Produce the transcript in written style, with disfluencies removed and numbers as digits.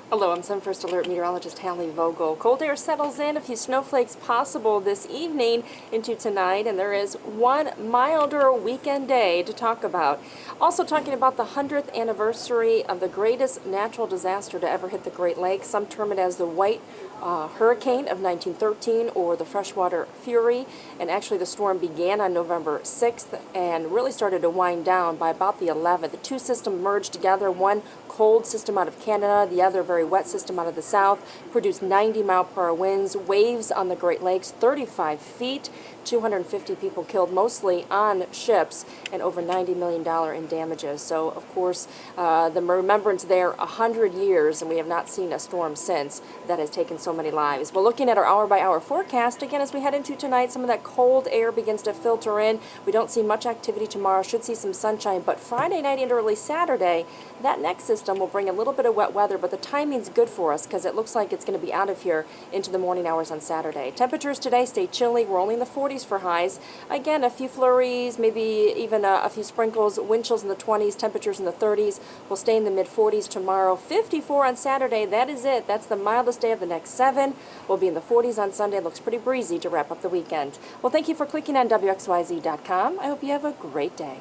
Hello, I'm Sun First Alert meteorologist Hallie Vogel. Cold air settles in, a few snowflakes possible this evening into tonight, and there is one milder weekend day to talk about. Also talking about the 100th anniversary of the greatest natural disaster to ever hit the Great Lakes. Some term it as the White Hurricane of 1913 or the Freshwater Fury, and actually the storm began on November 6th and really started to wind down by about the 11th. The two systems merged together, one cold system out of Canada, the other very wet system out of the south, produced 90-mile-per-hour winds, waves on the Great Lakes 35 feet, 250 people killed, mostly on ships, and over $90 million in damages. So, of course, the remembrance there, 100 years, and we have not seen a storm since that has taken so many lives. Well, looking at our hour-by-hour forecast, again, as we head into tonight, some of that cold air begins to filter in. We don't see much activity tomorrow, should see some sunshine, but Friday night into early Saturday, that next system will bring a little bit of wet weather, but the timing's good for us because it looks like it's going to be out of here into the morning hours on Saturday. Temperatures today stay chilly. We're only in the 40s for highs. Again, a few flurries, maybe even a few sprinkles, wind chills in the 20s, temperatures in the 30s. We'll stay in the mid-40s tomorrow. 54 on Saturday. That is it. That's the mildest day of the next 7. We'll be in the 40s on Sunday. It looks pretty breezy to wrap up the weekend. Well, thank you for clicking on WXYZ.com. I hope you have a great day.